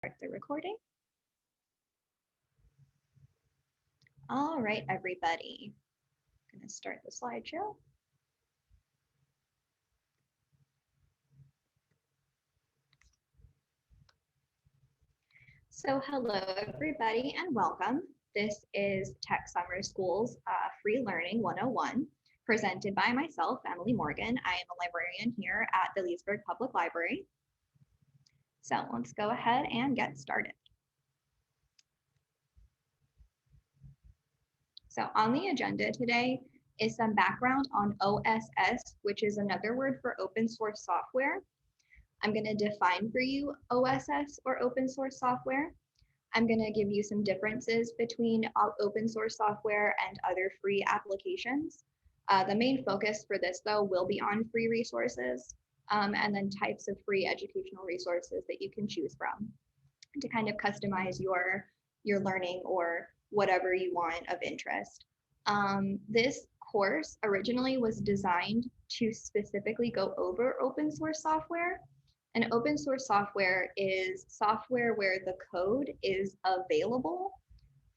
Start the recording. All right, everybody. I'm going to start the slideshow. So hello, everybody, and welcome. This is Tech Summer School's Free Learning 101, presented by myself, Emily Morgan. I am a librarian here at the Leesburg Public Library. So let's go ahead and get started. So on the agenda today is some background on OSS, which is another word for open source software. I'm going to define for you OSS, or open source software. I'm going to give you some differences between open source software and other free applications. The main focus for this, though, will be on free resources and then types of free educational resources that you can choose from to kind of customize your learning or whatever you want of interest. This course originally was designed to specifically go over open source software. And open source software is software where the code is available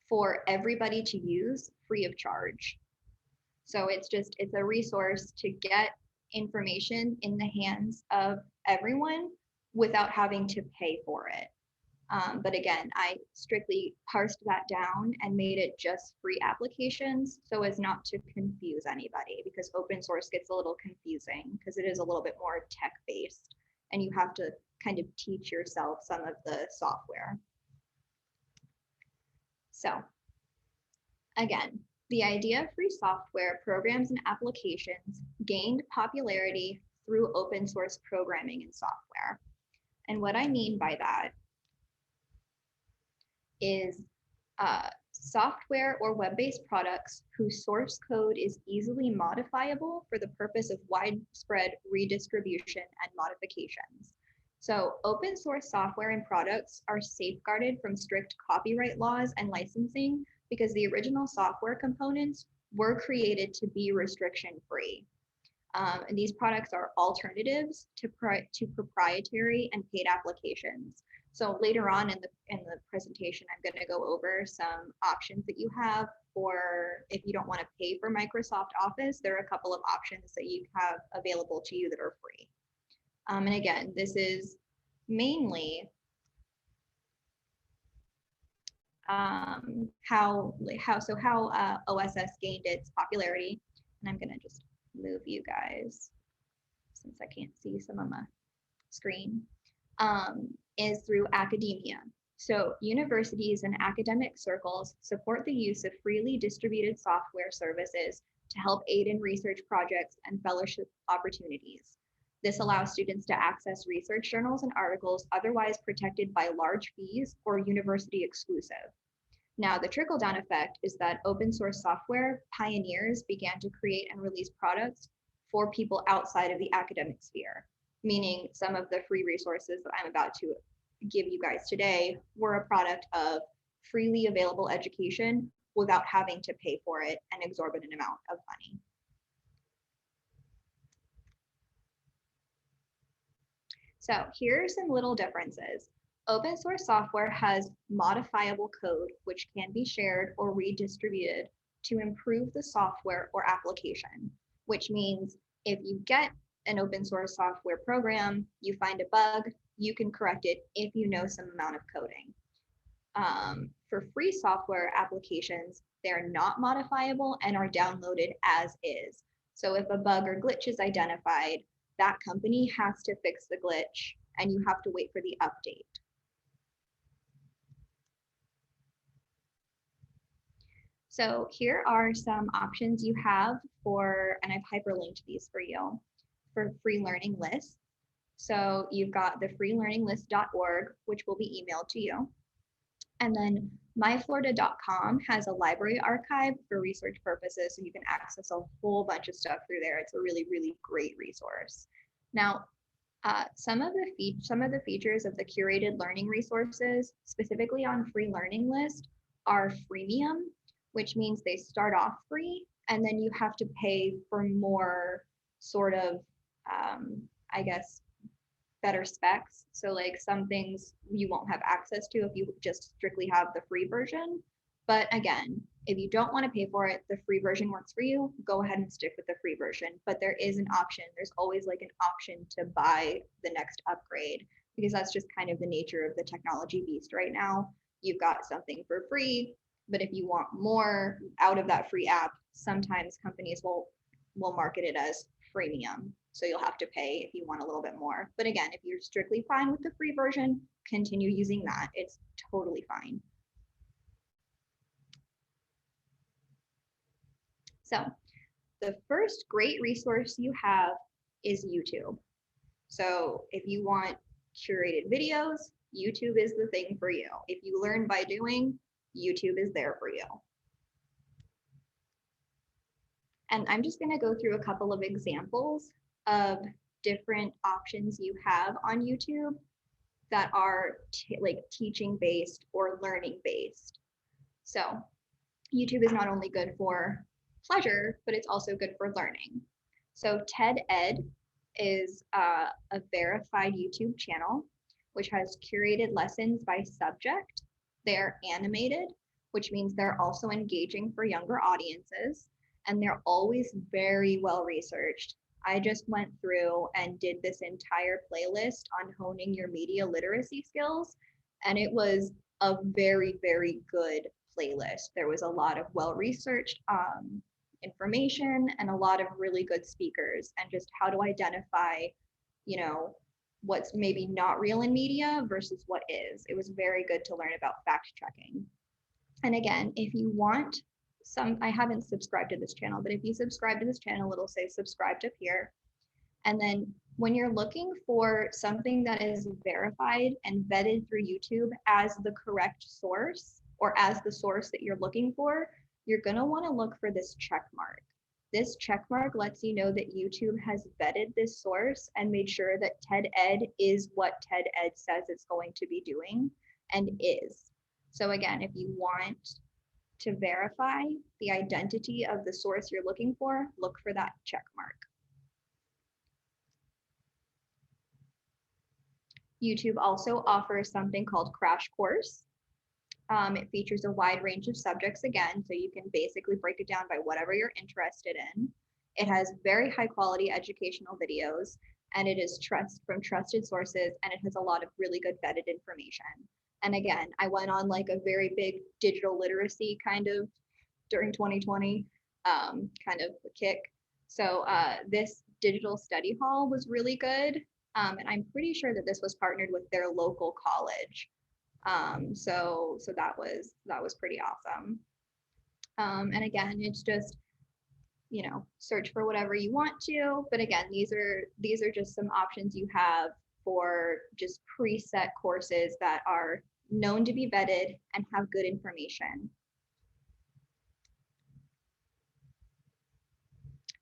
for everybody to use free of charge. So it's a resource to get information in the hands of everyone without having to pay for it. But again, I strictly parsed that down and made it just free applications so as not to confuse anybody, because open source gets a little confusing because it is a little bit more tech-based and you have to kind of teach yourself some of the software. So again, the idea of free software, programs, and applications gained popularity through open source programming and software. And what I mean by that is software or web-based products whose source code is easily modifiable for the purpose of widespread redistribution and modifications. So open source software and products are safeguarded from strict copyright laws and licensing because the original software components were created to be restriction-free. And these products are alternatives to proprietary and paid applications. So later on in the presentation, I'm going to go over some options that you have for if you don't want to pay for Microsoft Office. There are a couple of options that you have available to you that are free. And again, this is mainly how OSS gained its popularity. And I'm going to just move you guys since I can't see some of my screen. Is through academia. So universities and academic circles support the use of freely distributed software services to help aid in research projects and fellowship opportunities. This allows students to access research journals and articles otherwise protected by large fees or university exclusive. Now, the trickle-down effect is that open source software pioneers began to create and release products for people outside of the academic sphere, meaning some of the free resources that I'm about to give you guys today were a product of freely available education without having to pay for it an exorbitant amount of money. So here are some little differences. Open source software has modifiable code, which can be shared or redistributed to improve the software or application, which means if you get an open source software program, you find a bug, you can correct it if you know some amount of coding. For free software applications, they're not modifiable and are downloaded as is. So if a bug or glitch is identified, that company has to fix the glitch and you have to wait for the update. So here are some options you have for, and I've hyperlinked these for you, for free learning lists. So you've got the freelearninglist.org, which will be emailed to you. And then myflorida.com has a library archive for research purposes, so you can access a whole bunch of stuff through there. It's a really, really great resource. Now, some of the features of the curated learning resources, specifically on free learning list, are freemium, which means they start off free, and then you have to pay for more sort of, I guess, better specs. So like some things you won't have access to if you just strictly have the free version. But again, if you don't want to pay for it, the free version works for you, go ahead and stick with the free version. But there is an option. There's always like an option to buy the next upgrade, because that's just kind of the nature of the technology beast right now. You've got something for free, but if you want more out of that free app, sometimes companies will market it as freemium. So you'll have to pay if you want a little bit more. But again, if you're strictly fine with the free version, continue using that. It's totally fine. So the first great resource you have is YouTube. So if you want curated videos, YouTube is the thing for you. If you learn by doing, YouTube is there for you. And I'm just going to go through a couple of examples of different options you have on YouTube that are like teaching based or learning based. So YouTube is not only good for pleasure, but it's also good for learning. So TED Ed is a verified YouTube channel, which has curated lessons by subject. They're animated, which means they're also engaging for younger audiences, and they're always very well researched. I just went through and did this entire playlist on honing your media literacy skills, and it was a very, very good playlist. There was a lot of well-researched information and a lot of really good speakers, and just how to identify, you know, what's maybe not real in media versus what is. It was very good to learn about fact checking. And again, if you want I haven't subscribed to this channel, but if you subscribe to this channel, it'll say subscribed up here. And then when you're looking for something that is verified and vetted through YouTube as the correct source, or as the source that you're looking for, you're going to want to look for this check mark. This check mark lets you know that YouTube has vetted this source and made sure that TED Ed is what TED Ed says it's going to be doing and is. So again, if you want to verify the identity of the source you're looking for, look for that check mark. YouTube also offers something called Crash Course. It features a wide range of subjects again, so you can basically break it down by whatever you're interested in. It has very high quality educational videos, and it is from trusted sources, and it has a lot of really good vetted information. And again, I went on like a very big digital literacy kind of during 2020, kind of a kick. So this digital study hall was really good. And I'm pretty sure that this was partnered with their local college. So that was pretty awesome. And again, it's just, you know, search for whatever you want to. But again, these are just some options you have for just preset courses that are known to be vetted and have good information.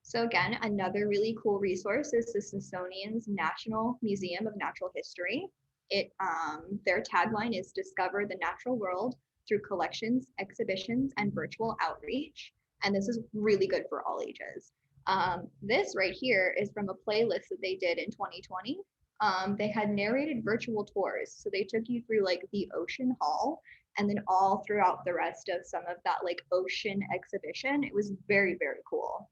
So again, another really cool resource is the Smithsonian's National Museum of Natural History. Their tagline is "Discover the Natural World through collections, exhibitions, and virtual outreach." And this is really good for all ages. This right here is from a playlist that they did in 2020. They had narrated virtual tours. So they took you through like the ocean hall and then all throughout the rest of some of that like ocean exhibition. It was very, very cool.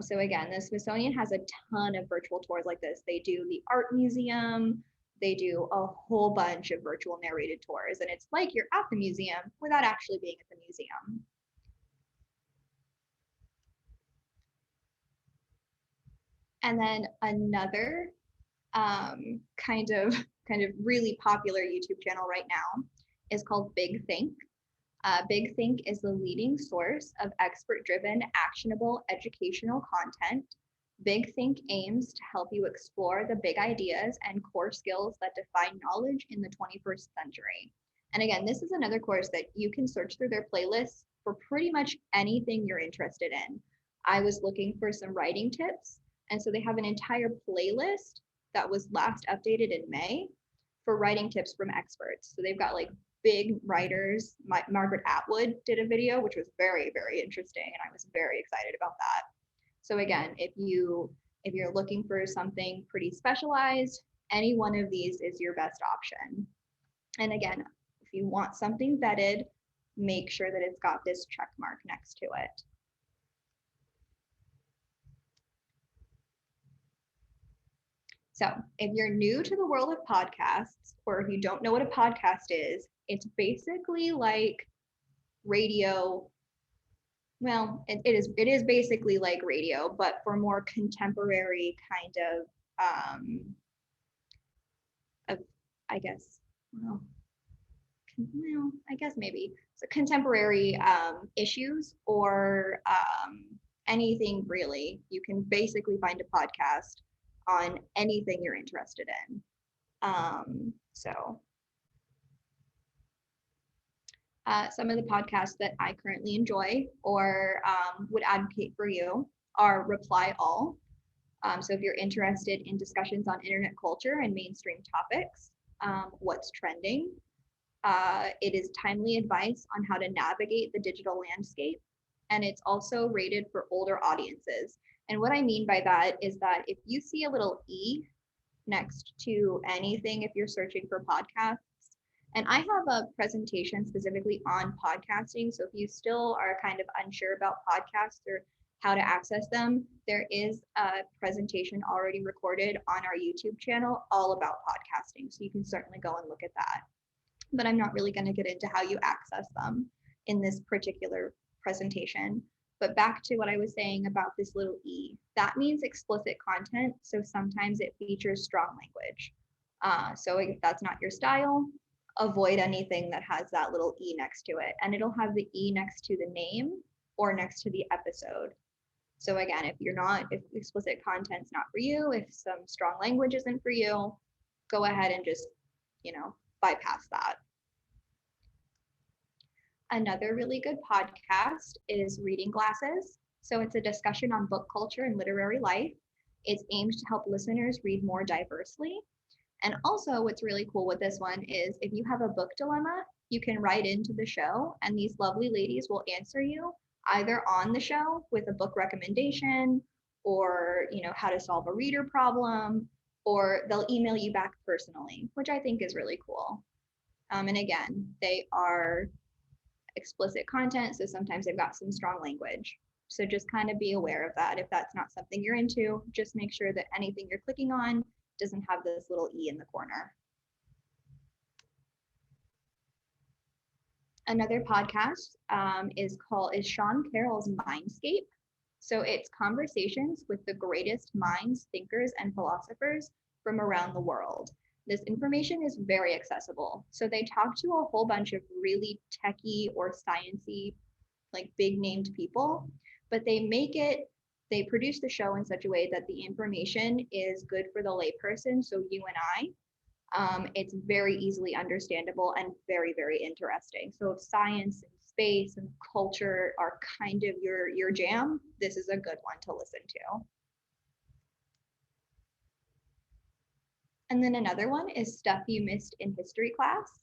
So again, the Smithsonian has a ton of virtual tours like this. They do the art museum, they do a whole bunch of virtual narrated tours, and it's like you're at the museum without actually being at the museum. And then another kind of really popular YouTube channel right now is called Big Think. Big Think is the leading source of expert-driven, actionable educational content. Big Think aims to help you explore the big ideas and core skills that define knowledge in the 21st century. And again, this is another course that you can search through their playlists for pretty much anything you're interested in. I was looking for some writing tips, and so they have an entire playlist that was last updated in May for writing tips from experts. So they've got like big writers. Margaret Atwood did a video, which was very, very interesting, and I was very excited about that. So again, if you're looking for something pretty specialized, any one of these is your best option. And again, if you want something vetted, make sure that it's got this check mark next to it. So if you're new to the world of podcasts, or if you don't know what a podcast is, it's basically like radio. Well, it is basically like radio, but for more contemporary kind of I guess, well, I guess maybe so contemporary issues or anything really. You can basically find a podcast on anything you're interested in. Some of the podcasts that I currently enjoy or would advocate for you are Reply All. So if you're interested in discussions on internet culture and mainstream topics, what's trending, it is timely advice on how to navigate the digital landscape, and it's also rated for older audiences. And what I mean by that is that if you see a little E next to anything, if you're searching for podcasts, and I have a presentation specifically on podcasting, so if you still are kind of unsure about podcasts or how to access them, there is a presentation already recorded on our YouTube channel all about podcasting, so you can certainly go and look at that. But I'm not really going to get into how you access them in this particular presentation. But back to what I was saying about this little E, that means explicit content. So sometimes it features strong language. So if that's not your style, avoid anything that has that little E next to it. And it'll have the E next to the name or next to the episode. So again, if explicit content's not for you, if some strong language isn't for you, go ahead and just, bypass that. Another really good podcast is Reading Glasses. So it's a discussion on book culture and literary life. It's aimed to help listeners read more diversely. And also what's really cool with this one is if you have a book dilemma, you can write into the show and these lovely ladies will answer you either on the show with a book recommendation or, how to solve a reader problem, or they'll email you back personally, which I think is really cool. And again, they are explicit content, so sometimes they've got some strong language. So just kind of be aware of that. If that's not something you're into, just make sure that anything you're clicking on doesn't have this little E in the corner. Another podcast is Sean Carroll's Mindscape. So it's conversations with the greatest minds, thinkers, and philosophers from around the world. This information is very accessible. So they talk to a whole bunch of really techie or sciencey, like big named people, but they produce the show in such a way that the information is good for the layperson. So you and I, it's very easily understandable and very, very interesting. So if science and space and culture are kind of your jam, this is a good one to listen to. And then another one is Stuff You Missed in History Class.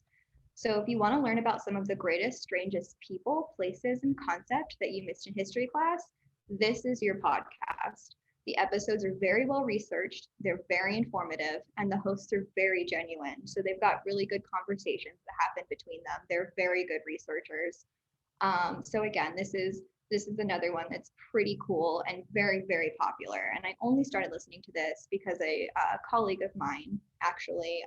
So if you want to learn about some of the greatest, strangest people, places, and concepts that you missed in history class, this is your podcast. The episodes are very well researched, they're very informative, and the hosts are very genuine. So they've got really good conversations that happen between them. They're very good researchers. So again, this is another one that's pretty cool and very, very popular. And I only started listening to this because a colleague of mine actually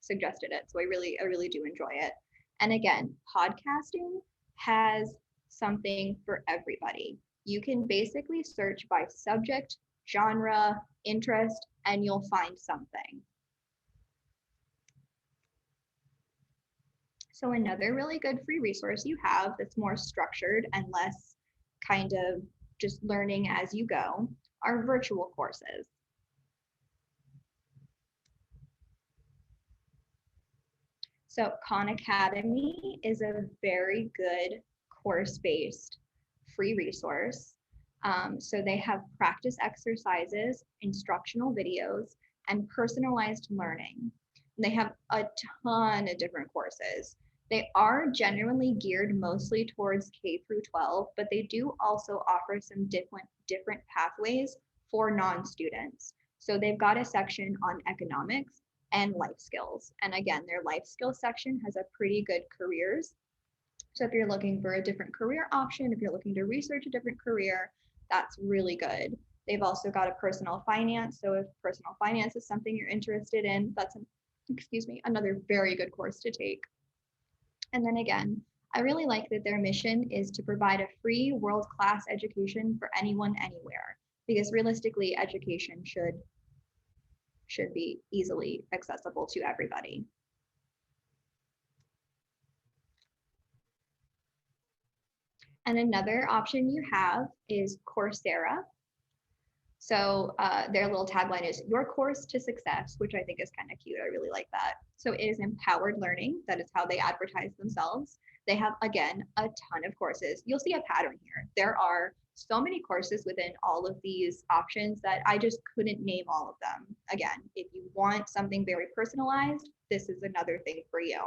suggested it. So I really do enjoy it. And again, podcasting has something for everybody. You can basically search by subject, genre, interest, and you'll find something. So another really good free resource you have that's more structured and less kind of just learning as you go are virtual courses. So Khan Academy is a very good course-based free resource. So they have practice exercises, instructional videos, and personalized learning. They have a ton of different courses. They are genuinely geared mostly towards K through 12, but they do also offer some different pathways for non-students. So they've got a section on economics, and life skills. And again, their life skills section has a pretty good careers. So if you're looking for a different career option, if you're looking to research a different career, that's really good. They've also got a personal finance. So if personal finance is something you're interested in, that's another very good course to take. And then again, I really like that their mission is to provide a free world-class education for anyone, anywhere, because realistically, education should be easily accessible to everybody. And another option you have is Coursera. So their little tagline is your course to success, which I think is kind of cute. I really like that. So it is empowered learning. That is how they advertise themselves. They have, again, a ton of courses. You'll see a pattern here. There are so many courses within all of these options that I just couldn't name all of them. Again, if you want something very personalized, this is another thing for you.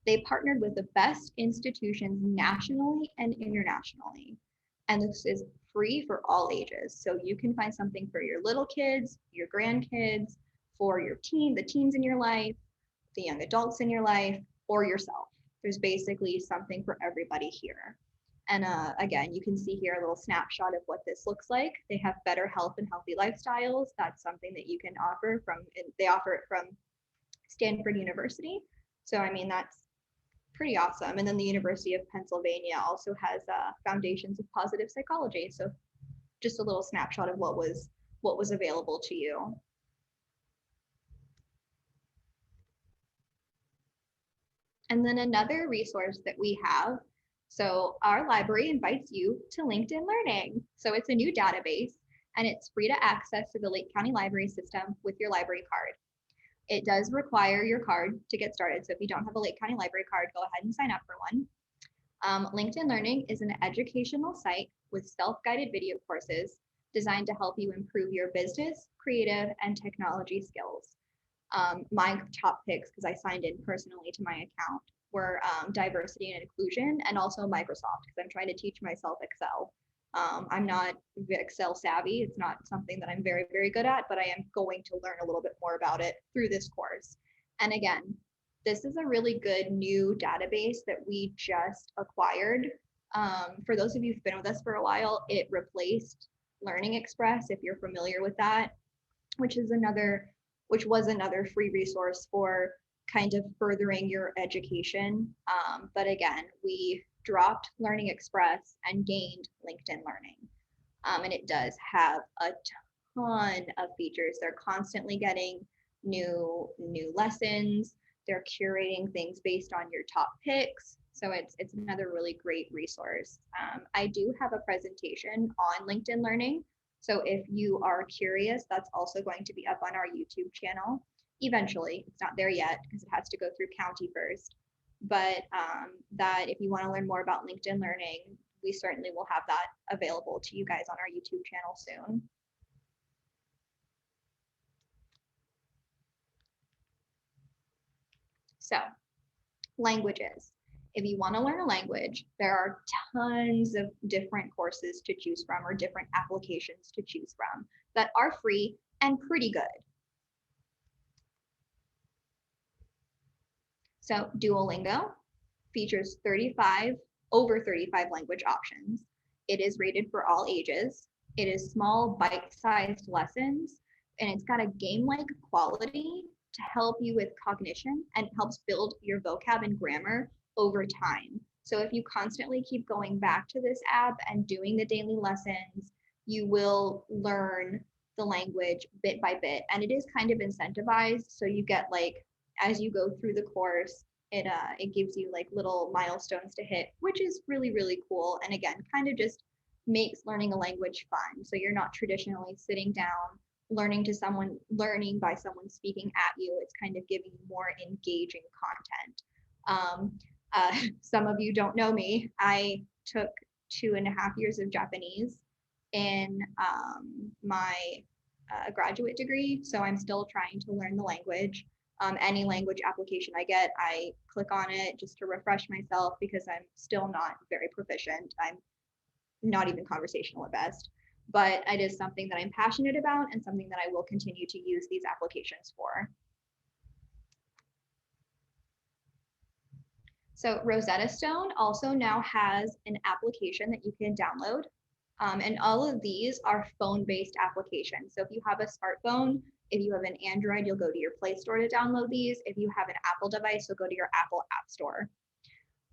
They partnered with the best institutions nationally and internationally. And this is free for all ages. So you can find something for your little kids, your grandkids, for your the teens in your life, the young adults in your life, or yourself. There's basically something for everybody here. And again, you can see here a little snapshot of what this looks like. They have better health and healthy lifestyles. That's something that you can offer they offer it from Stanford University. So, I mean, that's pretty awesome. And then the University of Pennsylvania also has foundations of positive psychology. So just a little snapshot of what was available to you. And then another resource that we have, so our library invites you to LinkedIn Learning. So it's a new database and it's free to access to the Lake County Library System with your library card. It does require your card to get started. So if you don't have a Lake County Library card, go ahead and sign up for one. LinkedIn Learning is an educational site with self-guided video courses designed to help you improve your business, creative, and technology skills. My top picks, because I signed in personally to my account, were diversity and inclusion, and also Microsoft, because I'm trying to teach myself Excel. I'm not Excel savvy. It's not something that I'm very, very good at, but I am going to learn a little bit more about it through this course. And again, this is a really good new database that we just acquired. For those of you who've been with us for a while, it replaced Learning Express, if you're familiar with that, which was another free resource for kind of furthering your education. But again, we dropped Learning Express and gained LinkedIn Learning. And it does have a ton of features. They're constantly getting new lessons. They're curating things based on your top picks. So it's another really great resource. I do have a presentation on LinkedIn Learning. So if you are curious, that's also going to be up on our YouTube channel. Eventually, it's not there yet because it has to go through county first. But that if you want to learn more about LinkedIn Learning, we certainly will have that available to you guys on our YouTube channel soon. So, languages. If you want to learn a language, there are tons of different courses to choose from or different applications to choose from that are free and pretty good. So Duolingo features over 35 language options. It is rated for all ages. It is small, bite-sized lessons, and it's got a game-like quality to help you with cognition and helps build your vocab and grammar over time. So if you constantly keep going back to this app and doing the daily lessons, you will learn the language bit by bit. And it is kind of incentivized. So you get like, as you go through the course, it gives you like little milestones to hit, which is really, really cool. And again, kind of just makes learning a language fun. So you're not traditionally sitting down, learning by someone speaking at you. It's kind of giving you more engaging content. Some of you don't know me. I took 2.5 years of Japanese in my graduate degree, so I'm still trying to learn the language. Any language application I get, I click on it just to refresh myself because I'm still not very proficient. I'm not even conversational at best. but it is something that I'm passionate about and something that I will continue to use these applications for. So Rosetta Stone also now has an application that you can download. And all of these are phone-based applications. So if you have a smartphone, if you have an Android, you'll go to your Play Store to download these. If you have an Apple device, you'll go to your Apple App Store.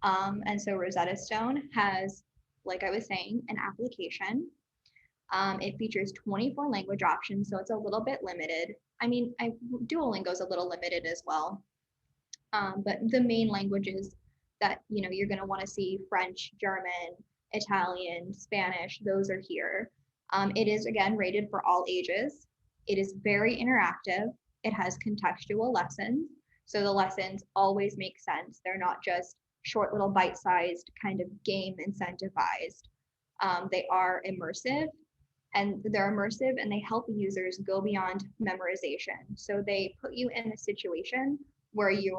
And so Rosetta Stone has, like I was saying, an application. It features 24 language options, so it's a little bit limited. I mean, Duolingo is a little limited as well. But the main languages that you're going to want to see: French, German, Italian, Spanish, those are here. It is, again, rated for all ages. It is very interactive. It has contextual lessons. So the lessons always make sense. They're not just short little bite-sized kind of game incentivized. They are immersive, and they help users go beyond memorization. So they put you in a situation where you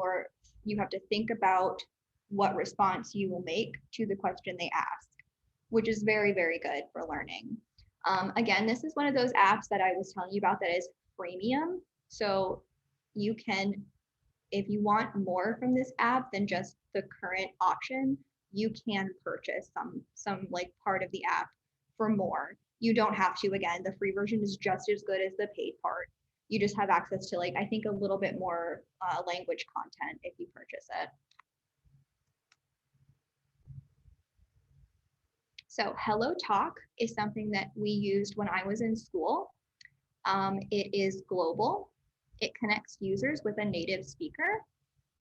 have to think about what response you will make to the question they ask, which is very, very good for learning. Again, this is one of those apps that I was telling you about that is freemium. So you can, if you want more from this app than just the current option, you can purchase some like part of the app for more. You don't have to. Again, the free version is just as good as the paid part. You just have access to, like, I think, a little bit more language content if you purchase it. So HelloTalk is something that we used when I was in school. It is global. It connects users with a native speaker,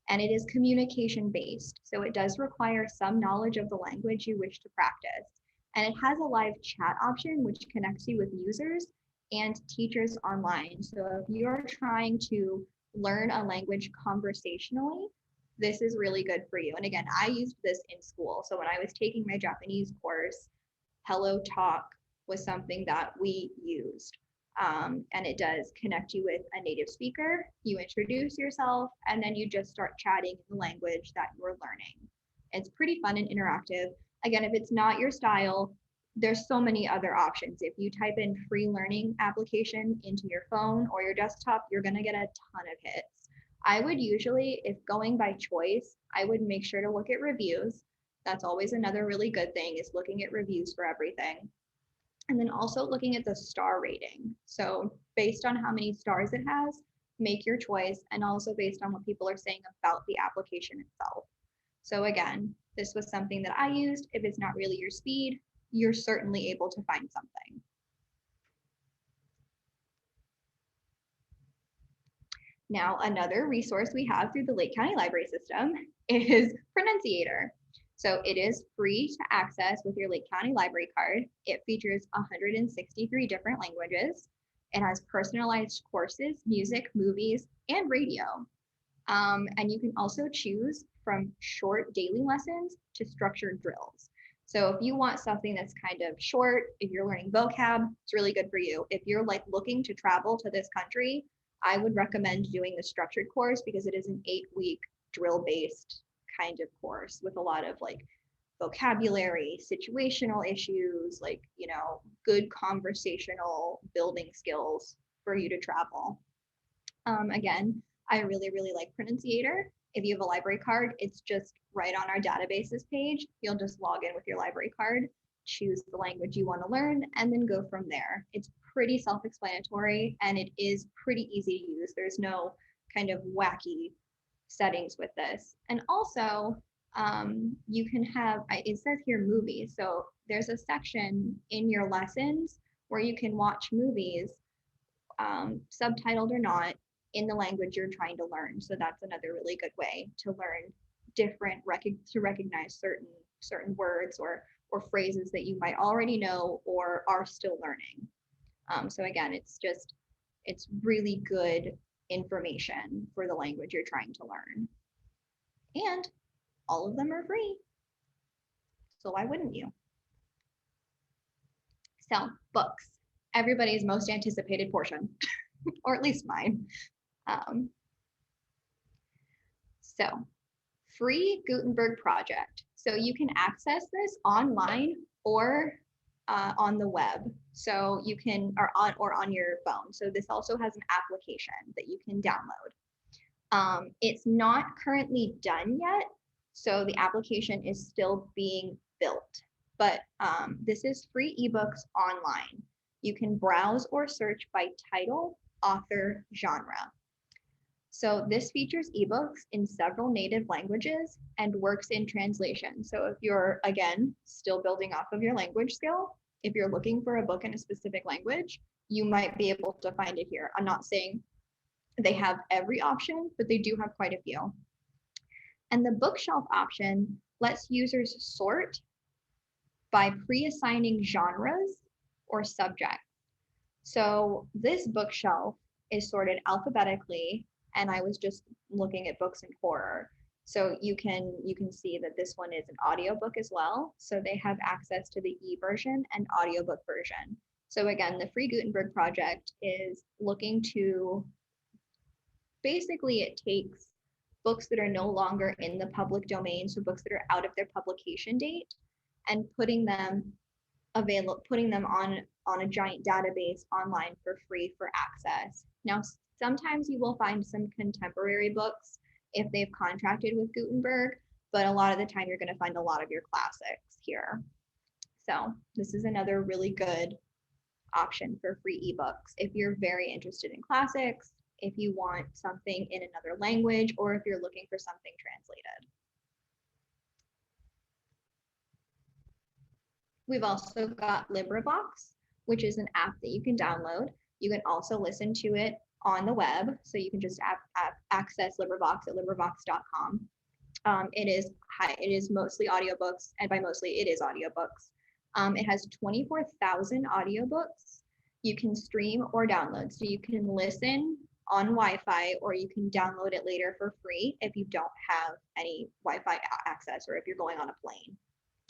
and it is communication based. So it does require some knowledge of the language you wish to practice. And it has a live chat option, which connects you with users and teachers online. So if you're trying to learn a language conversationally, this is really good for you. And again, I used this in school. So when I was taking my Japanese course, HelloTalk was something that we used. And it does connect you with a native speaker. You introduce yourself, and then you just start chatting in the language that you're learning. It's pretty fun and interactive. Again, if it's not your style, there's so many other options. If you type in free learning application into your phone or your desktop, you're going to get a ton of hits. I would usually, if going by choice, I would make sure to look at reviews. That's always another really good thing, is looking at reviews for everything. And then also looking at the star rating. So based on how many stars it has, make your choice, and also based on what people are saying about the application itself. So again, this was something that I used. If it's not really your speed, you're certainly able to find something. Now, another resource we have through the Lake County Library System is Pronunciator. So it is free to access with your Lake County Library card. It features 163 different languages. It has personalized courses, music, movies, and radio. And you can also choose from short daily lessons to structured drills. So if you want something that's kind of short, if you're learning vocab, it's really good for you. If you're like looking to travel to this country, I would recommend doing the structured course, because it is an 8-week drill-based kind of course with a lot of like vocabulary, situational issues, like, good conversational building skills for you to travel. Again, I really, really like Pronunciator. If you have a library card, it's just right on our databases page. You'll just log in with your library card, choose the language you want to learn, and then go from there. It's pretty self-explanatory, and it is pretty easy to use. There's no kind of wacky settings with this. And also, you can have, it says here movies. So there's a section in your lessons where you can watch movies, subtitled or not, in the language you're trying to learn. So that's another really good way to learn to recognize certain words or phrases that you might already know or are still learning. So again, it's really good information for the language you're trying to learn. And all of them are free. So why wouldn't you? So books, everybody's most anticipated portion, or at least mine. So free Gutenberg project. So you can access this online, or on the web. So you can, or on your phone. So this also has an application that you can download. It's not currently done yet, so the application is still being built. But this is free ebooks online. You can browse or search by title, author, genre. So this features ebooks in several native languages and works in translation. So if you're, again, still building off of your language skill, if you're looking for a book in a specific language, you might be able to find it here. I'm not saying they have every option, but they do have quite a few. And the bookshelf option lets users sort by pre-assigning genres or subjects. So this bookshelf is sorted alphabetically, and I was just looking at books in horror. So you can see that this one is an audiobook as well. So they have access to the e-version and audiobook version. So again, the Free Gutenberg project is looking to, basically it takes books that are no longer in the public domain, so books that are out of their publication date, and putting them on a giant database online for free for access. Now, sometimes you will find some contemporary books if they've contracted with Gutenberg, but a lot of the time you're going to find a lot of your classics here. So this is another really good option for free ebooks if you're very interested in classics, if you want something in another language, or if you're looking for something translated. We've also got Librivox, which is an app that you can download. You can also listen to it on the web, so you can just access Librivox at librivox.com. It is mostly audiobooks, and by mostly, it is audiobooks. It has 24,000 audiobooks. You can stream or download, so you can listen on Wi-Fi, or you can download it later for free if you don't have any Wi-Fi access, or if you're going on a plane.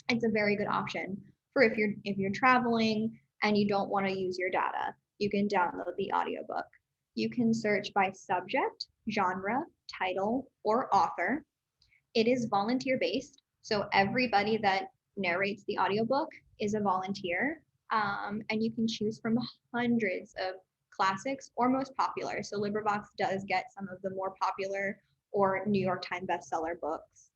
It's a very good option for if you're traveling and you don't want to use your data. You can download the audiobook. You can search by subject, genre, title, or author. It is volunteer-based, so everybody that narrates the audiobook is a volunteer, and you can choose from hundreds of classics or most popular. So LibriVox does get some of the more popular or New York Times bestseller books.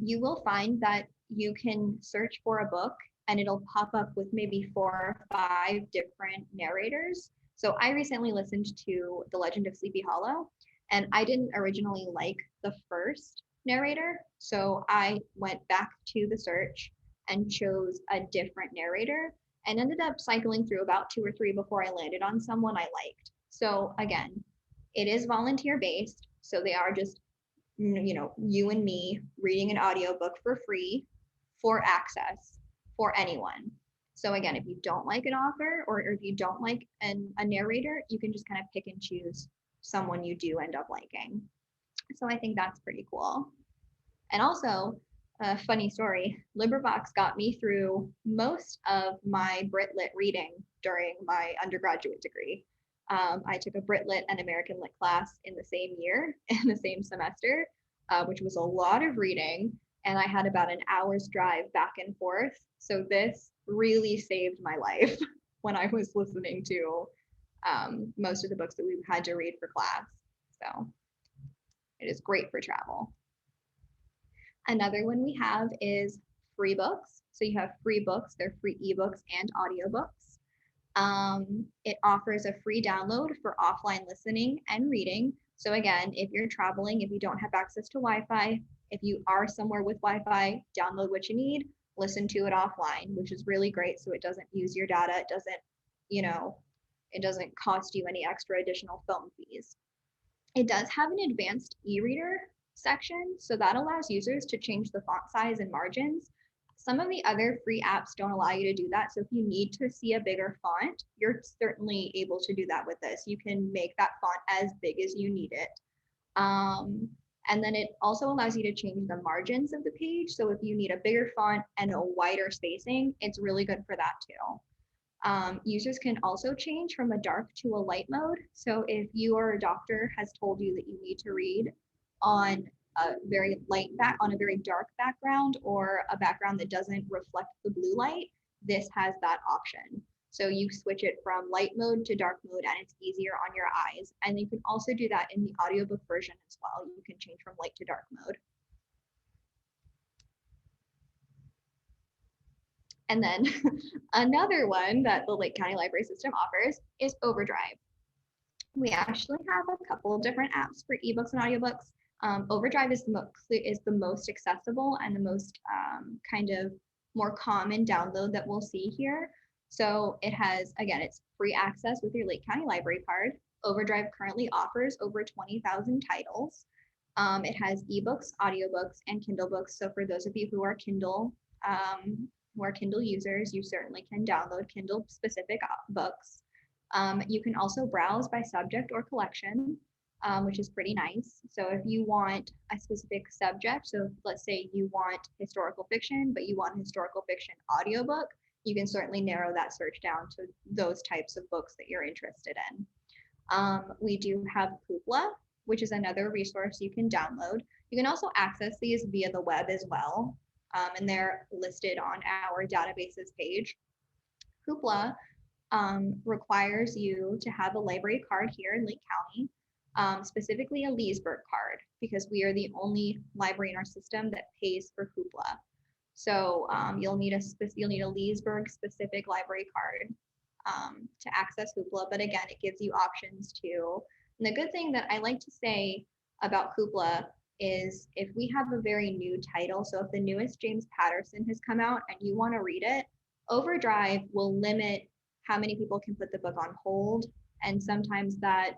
You will find that you can search for a book and it'll pop up with maybe 4 or 5 different narrators. So I recently listened to The Legend of Sleepy Hollow, and I didn't originally like the first narrator. So I went back to the search and chose a different narrator and ended up cycling through about 2 or 3 before I landed on someone I liked. So again, it is volunteer based. So they are just, you and me reading an audiobook for free for access for anyone. So again, if you don't like an author, or if you don't like a narrator, you can just kind of pick and choose someone you do end up liking. So I think that's pretty cool. And also, a funny story, LibriVox got me through most of my Brit Lit reading during my undergraduate degree. I took a Brit Lit and American Lit class in the same year, in the same semester, which was a lot of reading. And I had about an hour's drive back and forth. So this really saved my life when I was listening to most of the books that we had to read for class. So it is great for travel. Another one we have is free books. So you have free books, they're free ebooks and audiobooks. It offers a free download for offline listening and reading. So again, if you're traveling, if you don't have access to Wi-Fi, if you are somewhere with Wi-Fi, download what you need, listen to it offline, which is really great. So it doesn't use your data. It doesn't, it doesn't cost you any extra additional phone fees. It does have an advanced e-reader section. So that allows users to change the font size and margins. Some of the other free apps don't allow you to do that. So if you need to see a bigger font, you're certainly able to do that with this. You can make that font as big as you need it. And then it also allows you to change the margins of the page. So if you need a bigger font and a wider spacing, it's really good for that too. Users can also change from a dark to a light mode. So if your doctor has told you that you need to read on a very light on a very dark background, or a background that doesn't reflect the blue light, this has that option. So you switch it from light mode to dark mode and it's easier on your eyes. And you can also do that in the audiobook version as well. You can change from light to dark mode. And then another one that the Lake County Library System offers is Overdrive. We actually have a couple of different apps for ebooks and audiobooks. Overdrive is the most accessible and the most kind of more common download that we'll see here. So it has, again, it's free access with your Lake County Library card. Overdrive currently offers over 20,000 titles. It has ebooks, audiobooks, and Kindle books. So for those of you who are Kindle users, you certainly can download Kindle specific books. You can also browse by subject or collection, which is pretty nice. So if you want a specific subject, so let's say you want historical fiction, but you want a historical fiction audiobook, you can certainly narrow that search down to those types of books that you're interested in. We do have Hoopla, which is another resource you can download. You can also access these via the web as well, and they're listed on our databases page. Hoopla requires you to have a library card here in Lake County, specifically a Leesburg card, because we are the only library in our system that pays for Hoopla. So you'll need a Leesburg specific library card to access Hoopla, but again, it gives you options too. And the good thing that I like to say about Hoopla is if we have a very new title, so if the newest James Patterson has come out and you want to read it, Overdrive will limit how many people can put the book on hold, and sometimes that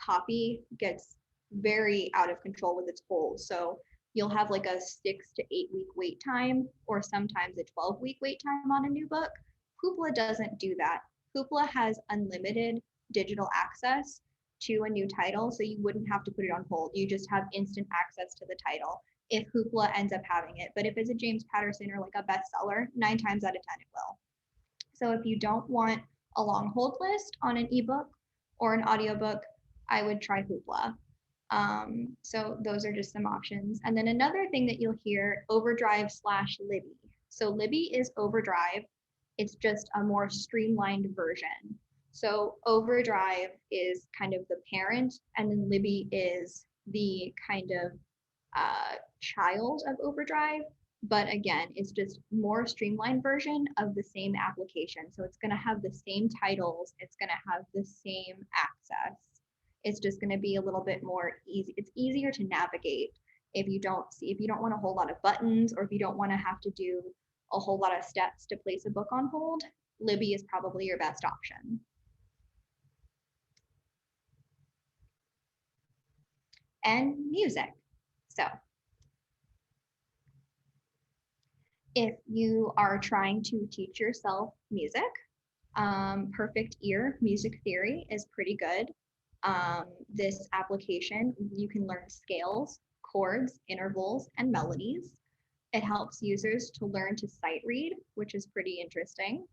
copy gets very out of control with its hold. So you'll have like a 6 to 8 week wait time, or sometimes a 12-week wait time on a new book. Hoopla doesn't do that. Hoopla has unlimited digital access to a new title, so you wouldn't have to put it on hold. You just have instant access to the title if Hoopla ends up having it. But if it's a James Patterson or like a bestseller, 9 times out of 10 it will. So if you don't want a long hold list on an ebook or an audiobook, I would try Hoopla. So those are just some options. And then another thing that you'll hear, Overdrive/Libby. So Libby is Overdrive. It's just a more streamlined version. So Overdrive is kind of the parent, and then Libby is the kind of child of Overdrive. But again, it's just more streamlined version of the same application. So it's going to have the same titles. It's going to have the same access. It's just going to be a little bit more easy. It's easier to navigate if you don't want a whole lot of buttons, or if you don't want to have to do a whole lot of steps to place a book on hold. Libby is probably your best option. And music. So if you are trying to teach yourself music, Perfect Ear Music Theory is pretty good. This application, you can learn scales, chords, intervals, and melodies. It helps users to learn to sight read, which is pretty interesting.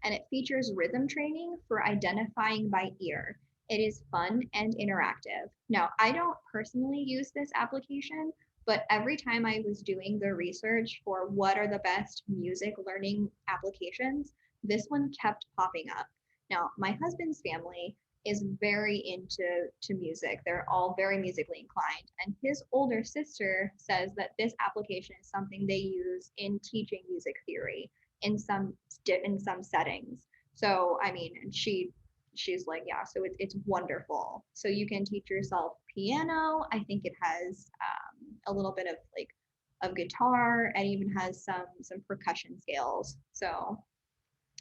And it features rhythm training for identifying by ear. It is fun and interactive. Now, I don't personally use this application, but every time I was doing the research for what are the best music learning applications, this one kept popping up. Now, my husband's family is very into music. They're all very musically inclined. And his older sister says that this application is something they use in teaching music theory in some settings. So, I mean, and she's like, yeah, so it's wonderful. So you can teach yourself piano. I think it has a little bit of guitar, and even has some percussion scales. So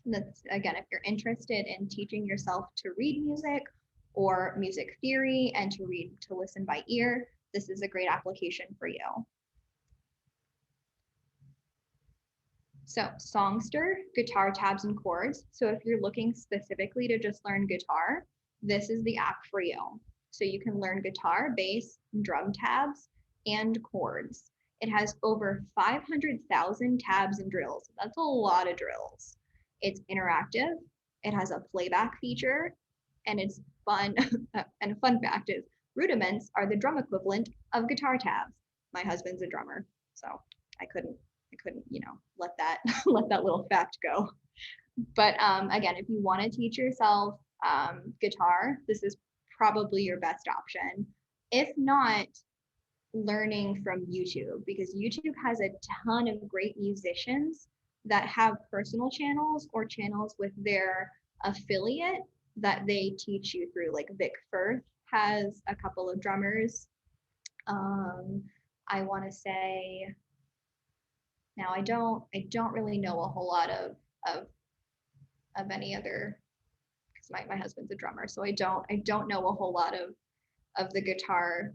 that's, again, if you're interested in teaching yourself to read music or music theory and to listen by ear, this is a great application for you. So Songster, guitar tabs and chords. So if you're looking specifically to just learn guitar, this is the app for you. So you can learn guitar, bass, drum tabs, and chords. It has over 500,000 tabs and drills. That's a lot of drills. It's interactive. It has a playback feature, and it's fun. And a fun fact is, rudiments are the drum equivalent of guitar tabs. My husband's a drummer, so I couldn't I couldn't, let that let that little fact go. But again, if you want to teach yourself guitar, this is probably your best option. If not, learning from YouTube, because YouTube has a ton of great musicians that have personal channels or channels with their affiliate that they teach you through. Like Vic Firth has a couple of drummers. I want to say, now I don't really know a whole lot of any other, because my husband's a drummer, so I don't know a whole lot of the guitar,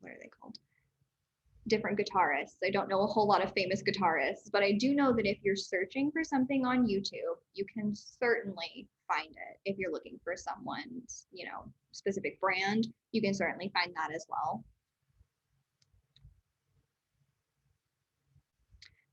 what are they called? Different guitarists. I don't know a whole lot of famous guitarists, but I do know that if you're searching for something on YouTube, you can certainly find it. If you're looking for someone's, specific brand, you can certainly find that as well.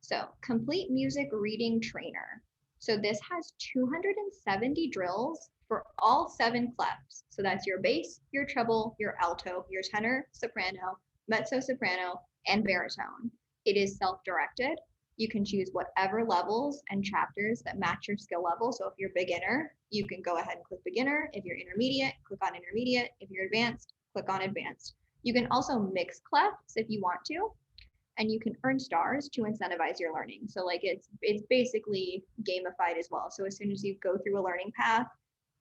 So, Complete Music Reading Trainer. So this has 270 drills for all 7 clefs. So that's your bass, your treble, your alto, your tenor, soprano, mezzo-soprano, and baritone. It is self-directed. You can choose whatever levels and chapters that match your skill level. So if you're beginner, you can go ahead and click beginner. If you're intermediate, click on intermediate. If you're advanced, click on advanced. You can also mix clefs if you want to, and you can earn stars to incentivize your learning. So like it's basically gamified as well. So as soon as you go through a learning path,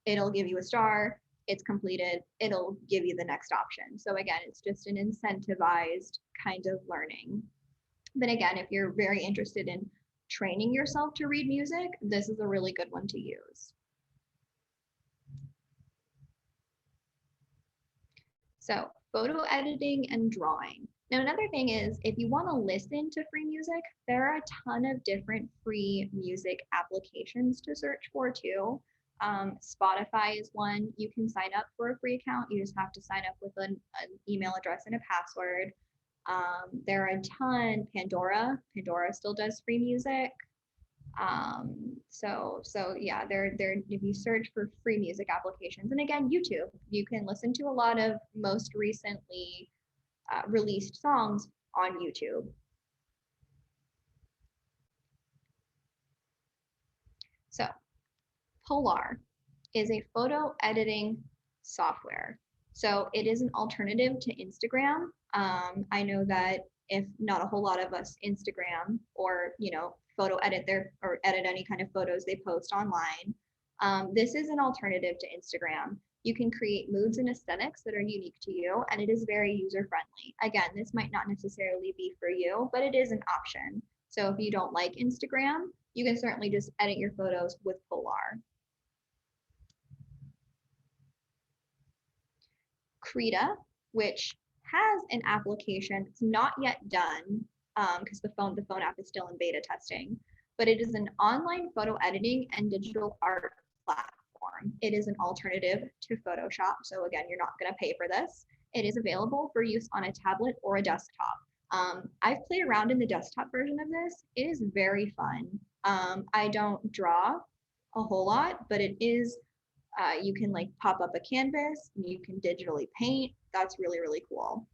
it'll give you a star. It's completed, it'll give you the next option. So again, it's just an incentivized kind of learning. But again, if you're very interested in training yourself to read music, this is a really good one to use. So photo editing and drawing. Now, another thing is, if you want to listen to free music, there are a ton of different free music applications to search for too. Spotify is one. You can sign up for a free account. You just have to sign up with an email address and a password. There are a ton. Pandora still does free music. So yeah, if you search for free music applications, and again, YouTube, you can listen to a lot of most recently released songs on YouTube. So Polar is a photo editing software. So it is an alternative to Instagram. I know that if not a whole lot of us Instagram or, photo edit or edit any kind of photos they post online. This is an alternative to Instagram. You can create moods and aesthetics that are unique to you, and it is very user-friendly. Again, this might not necessarily be for you, but it is an option. So if you don't like Instagram, you can certainly just edit your photos with Polar. Krita, which has an application, it's not yet done because the phone app is still in beta testing, but it is an online photo editing and digital art platform. It is an alternative to Photoshop. So again, you're not going to pay for this. It is available for use on a tablet or a desktop. I've played around in the desktop version of this. It is very fun. I don't draw a whole lot, but it is, you can like pop up a canvas, you can digitally paint. That's really, really cool.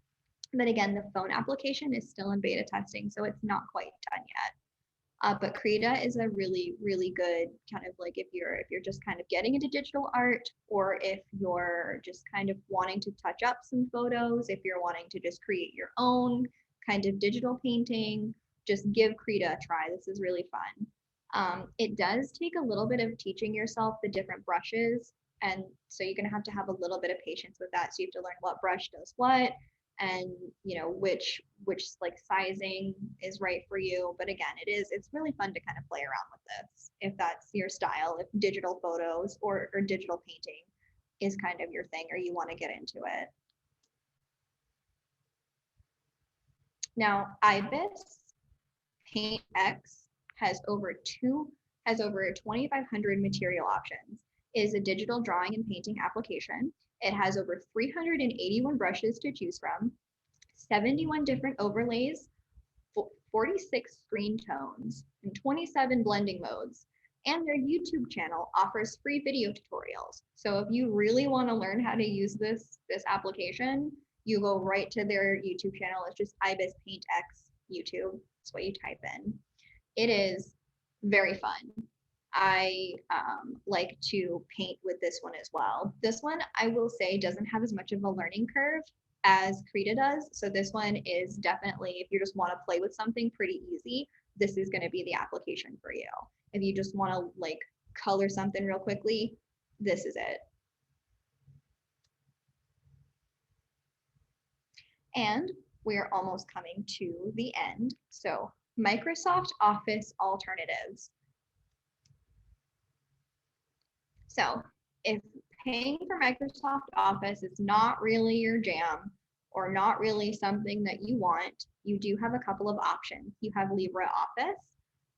But again, the phone application is still in beta testing, so it's not quite done yet. But Krita is a really, really good kind of like if you're just kind of getting into digital art, or if you're just kind of wanting to touch up some photos, if you're wanting to just create your own kind of digital painting, just give Krita a try. This is really fun. It does take a little bit of teaching yourself the different brushes, and so you're going to have a little bit of patience with that. So you have to learn what brush does what, and which like sizing is right for you. But again, it's really fun to kind of play around with this if that's your style, if digital photos or digital painting is kind of your thing, or you want to get into it. Now, Ibis Paint X has over 2,500 material options. It is a digital drawing and painting application. It has over 381 brushes to choose from, 71 different overlays, 46 screen tones, and 27 blending modes. And their YouTube channel offers free video tutorials. So if you really want to learn how to use this application, you go right to their YouTube channel. It's just Ibis Paint X YouTube. That's what you type in. It is very fun. I like to paint with this one as well. This one, I will say, doesn't have as much of a learning curve as Krita does. So this one is definitely, if you just want to play with something, pretty easy. This is going to be the application for you. If you just want to like color something real quickly, this is it. And we're almost coming to the end. So Microsoft Office alternatives. So if paying for Microsoft Office is not really your jam or not really something that you want, you do have a couple of options. You have LibreOffice.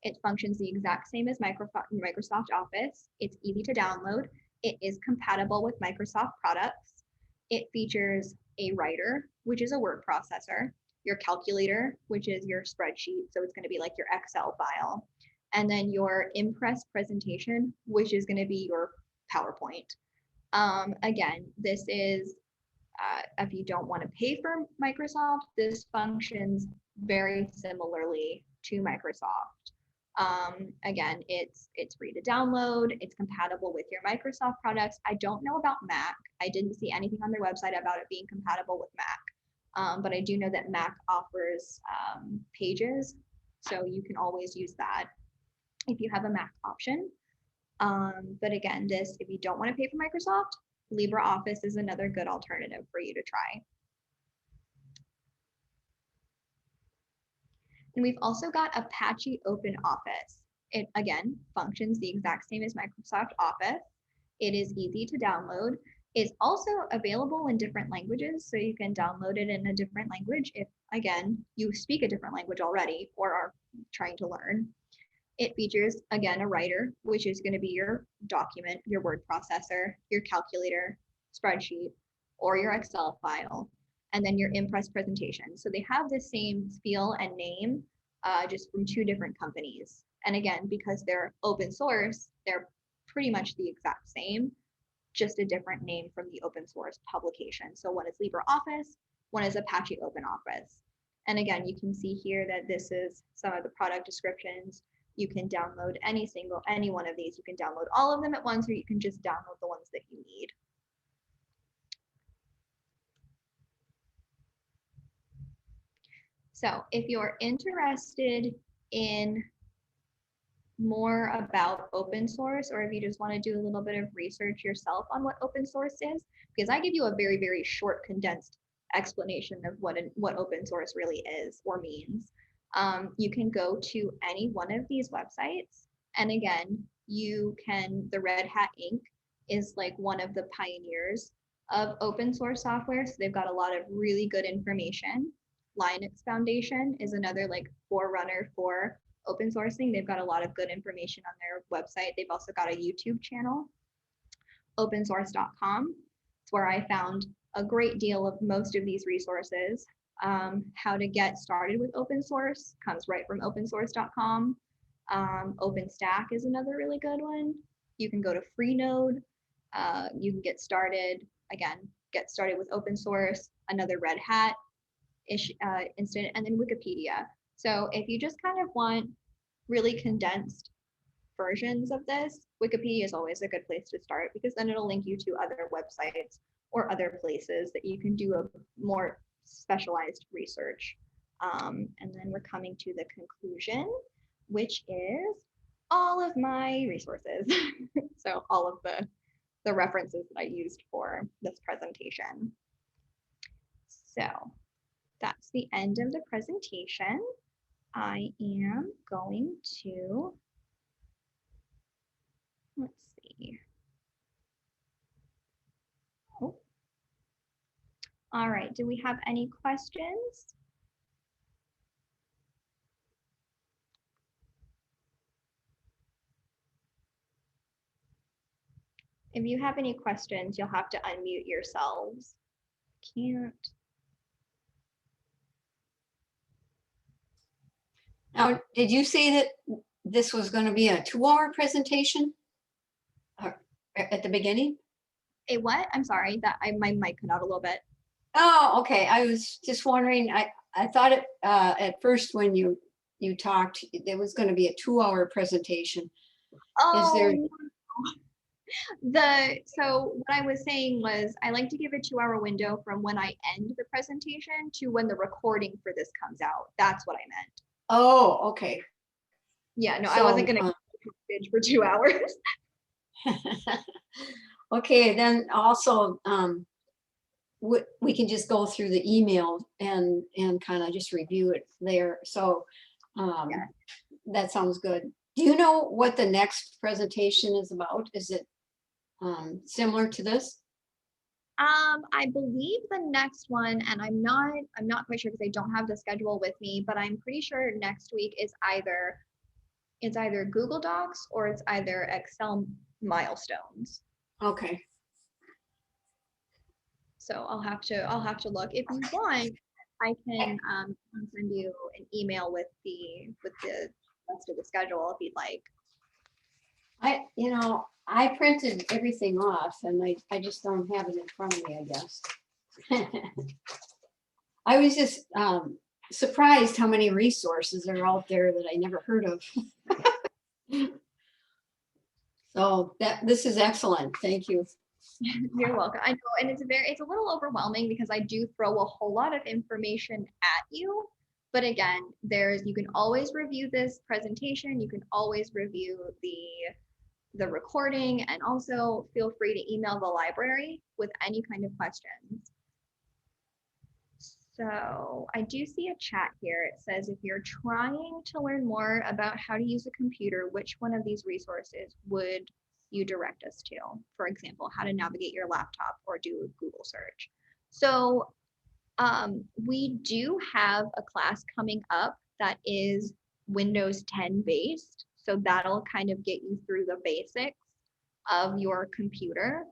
It functions the exact same as Microsoft Office. It's easy to download. It is compatible with Microsoft products. It features a writer, which is a word processor, your calculator, which is your spreadsheet. So it's going to be like your Excel file. And then your Impress presentation, which is going to be your PowerPoint. Again, this is, if you don't want to pay for Microsoft, this functions very similarly to Microsoft. Again, it's free to download. It's compatible with your Microsoft products. I don't know about Mac. I didn't see anything on their website about it being compatible with Mac, but I do know that Mac offers Pages, so you can always use that if you have a Mac option. But again, this, if you don't want to pay for Microsoft, LibreOffice is another good alternative for you to try. And we've also got Apache OpenOffice. It, again, functions the exact same as Microsoft Office. It is easy to download. It's also available in different languages, so you can download it in a different language if, again, you speak a different language already or are trying to learn. It features, again, a writer, which is going to be your document, your word processor, your calculator, spreadsheet, or your Excel file, and then your Impress presentation. So they have the same feel and name, just from two different companies. And again, because they're open source, they're pretty much the exact same, just a different name from the open source publication. So one is LibreOffice, one is Apache OpenOffice. And again, you can see here that this is some of the product descriptions. You can download any one of these. You can download all of them at once, or you can just download the ones that you need. So if you're interested in more about open source, or if you just want to do a little bit of research yourself on what open source is, because I give you a very, very short, condensed explanation of what open source really is or means. You can go to any one of these websites. And again, the Red Hat Inc. is like one of the pioneers of open source software. So they've got a lot of really good information. Linux Foundation is another like forerunner for open sourcing. They've got a lot of good information on their website. They've also got a YouTube channel, opensource.com. It's where I found a great deal of most of these resources. How to get started with open source comes right from opensource.com. OpenStack is another really good one. You can go to Freenode. You can get started with open source, another Red Hat instance, and then Wikipedia. So if you just kind of want really condensed versions of this, Wikipedia is always a good place to start, because then it'll link you to other websites or other places that you can do a more specialized research. And then we're coming to the conclusion, which is all of my resources. So all of the references that I used for this presentation. So that's the end of the presentation. I am going to, let's see. Oh. All right, do we have any questions? If you have any questions, you'll have to unmute yourselves. Can't. Now, did you say that this was going to be a 2-hour presentation at the beginning? A what? I'm sorry, my mic cut out a little bit. Oh, okay. I was just wondering, I thought it, at first when you talked, there was going to be a 2-hour presentation. Is there, Oh, so what I was saying was I like to give a 2-hour window from when I end the presentation to when the recording for this comes out. That's what I meant. oh, okay. Yeah, no, I So, wasn't gonna bitch for 2 hours. okay, then also, we can just go through the email and kind of just review it there. So, Yeah. that sounds good. Do you know what the next presentation is about? Is it similar to this? I believe the next one, and I'm not quite sure because I don't have the schedule with me, but I'm pretty sure next week is either Google Docs or it's either Excel milestones. Okay. So I'll have to look. If you want, I can send you an email with the rest of the schedule if you'd like. I printed everything off and I just don't have it in front of me, I guess. I was just surprised how many resources are out there that I never heard of. So this is excellent. Thank you. You're welcome. I know, and it's a little overwhelming because I do throw a whole lot of information at you. But again, you can always review this presentation. You can always review the recording, and also feel free to email the library with any kind of questions. So I do see a chat here. It says, if you're trying to learn more about how to use a computer, which one of these resources would you direct us to? For example, how to navigate your laptop or do a Google search. So we do have a class coming up that is Windows 10 based. So that'll kind of get you through the basics of your computer.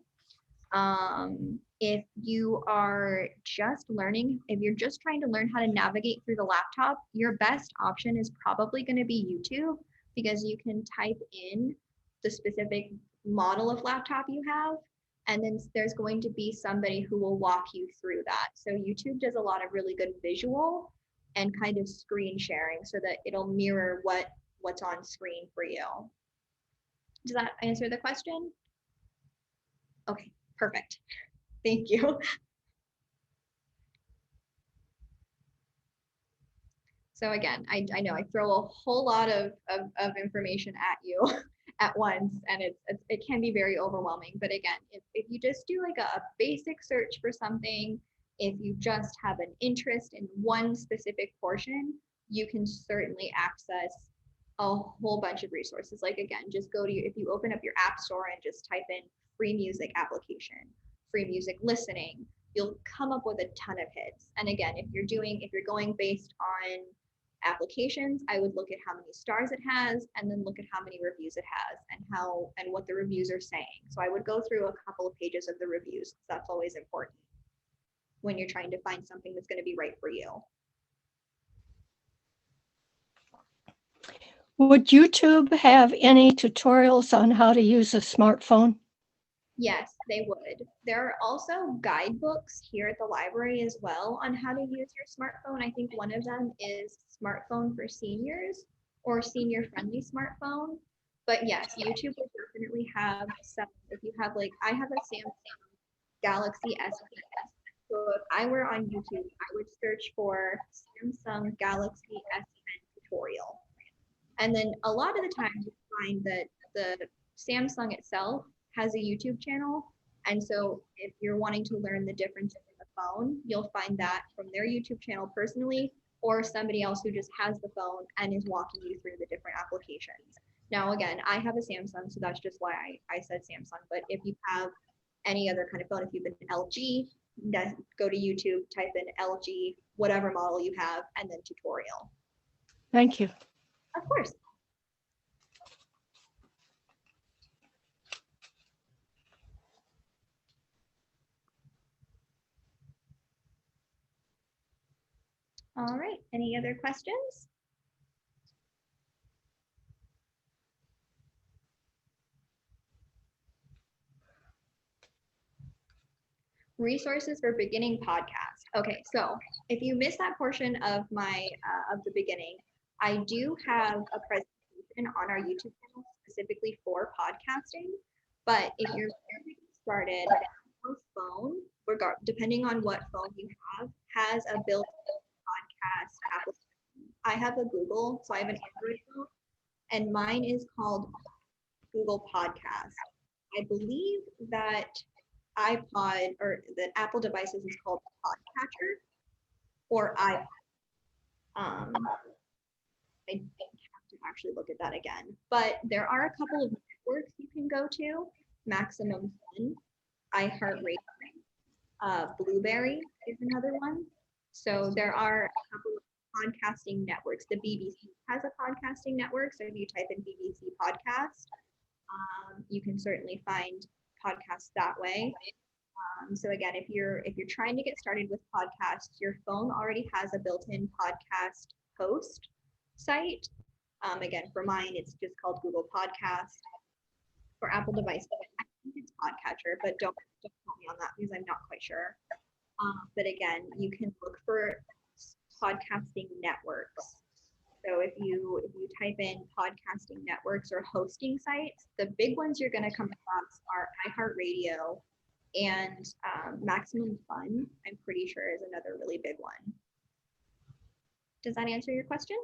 If you are just learning, if you're just trying to learn how to navigate through the laptop, your best option is probably going to be YouTube, because you can type in the specific model of laptop you have, and then there's going to be somebody who will walk you through that. So YouTube does a lot of really good visual and kind of screen sharing so that it'll mirror what's on screen for you. Does that answer the question? Okay, perfect. Thank you. So again, I know I throw a whole lot of information at you at once, and it can be very overwhelming. But again, if you just do like a basic search for something, if you just have an interest in one specific portion, you can certainly access a whole bunch of resources. Like again, just if you open up your app store and just type in free music application, free music listening, you'll come up with a ton of hits. And again, if you're going based on applications, I would look at how many stars it has, and then look at how many reviews it has, and what the reviews are saying. So I would go through a couple of pages of the reviews, because that's always important when you're trying to find something that's going to be right for you. Would YouTube have any tutorials on how to use a smartphone? Yes, they would. There are also guidebooks here at the library as well on how to use your smartphone. I think one of them is Smartphone for Seniors, or Senior Friendly Smartphone. But yes, YouTube will definitely have some. If you have I have a Samsung Galaxy S10. So if I were on YouTube, I would search for Samsung Galaxy S10 tutorial. And then a lot of the time you find that the Samsung itself has a YouTube channel. And so if you're wanting to learn the difference in the phone, you'll find that from their YouTube channel personally, or somebody else who just has the phone and is walking you through the different applications. Now, again, I have a Samsung, so that's just why I said Samsung. But if you have any other kind of phone, if you've been LG, go to YouTube, type in LG, whatever model you have, and then tutorial. Thank you. Of course. All right, any other questions? Resources for beginning podcast. Okay, so if you missed that portion of my of the beginning, I do have a presentation on our YouTube channel specifically for podcasting. But if you're getting started, your phone, depending on what phone you have, has a built-in podcast application. I have a Google, so I have an Android phone, and mine is called Google Podcast. I believe that iPod or the Apple devices is called Podcatcher or iPod. I have to actually look at that again. But there are a couple of networks you can go to. Maximum Fun, iHeartRadio, Blueberry is another one. So there are a couple of podcasting networks. The BBC has a podcasting network. So if you type in BBC podcast, you can certainly find podcasts that way. So again, if you're trying to get started with podcasts, your phone already has a built-in podcast host site. Again, for mine, it's just called Google Podcast. For Apple devices, I think it's Podcatcher, but don't quote me on that because I'm not quite sure. But again, you can look for podcasting networks. So if you type in podcasting networks or hosting sites, the big ones you're going to come across are iHeartRadio and Maximum Fun, I'm pretty sure, is another really big one. Does that answer your question?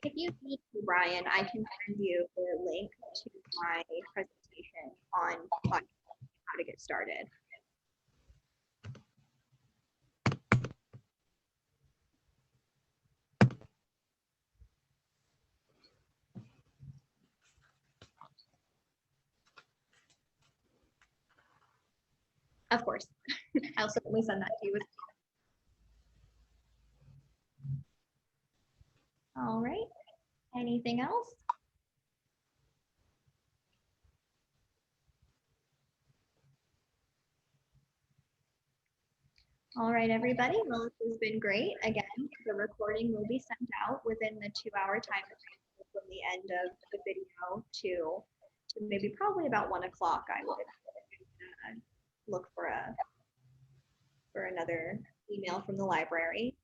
If you need to, Brian, I can send you the link to my presentation on how to get started. Of course, I'll certainly send that to you. All right, anything else? All right, everybody, well, this has been great. Again, the recording will be sent out within the 2-hour time frame from the end of the video to maybe probably about 1 o'clock. I would look for another email from the library.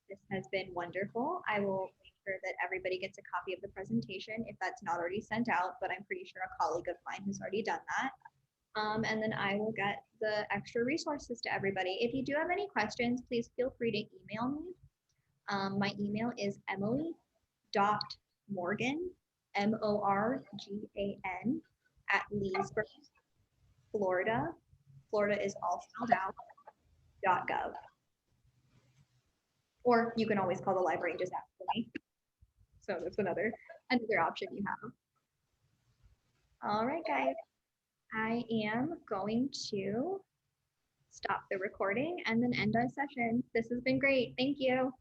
This has been wonderful. I will make sure that everybody gets a copy of the presentation if that's not already sent out, but I'm pretty sure a colleague of mine has already done that. And then I will get the extra resources to everybody. If you do have any questions, please feel free to email me. My email is emily.morgan, MORGAN, at Leesburg, Florida. Florida is all spelled out, .gov. Or you can always call the library and just ask for me. So that's another option you have. All right, guys. I am going to stop the recording and then end our session. This has been great. Thank you.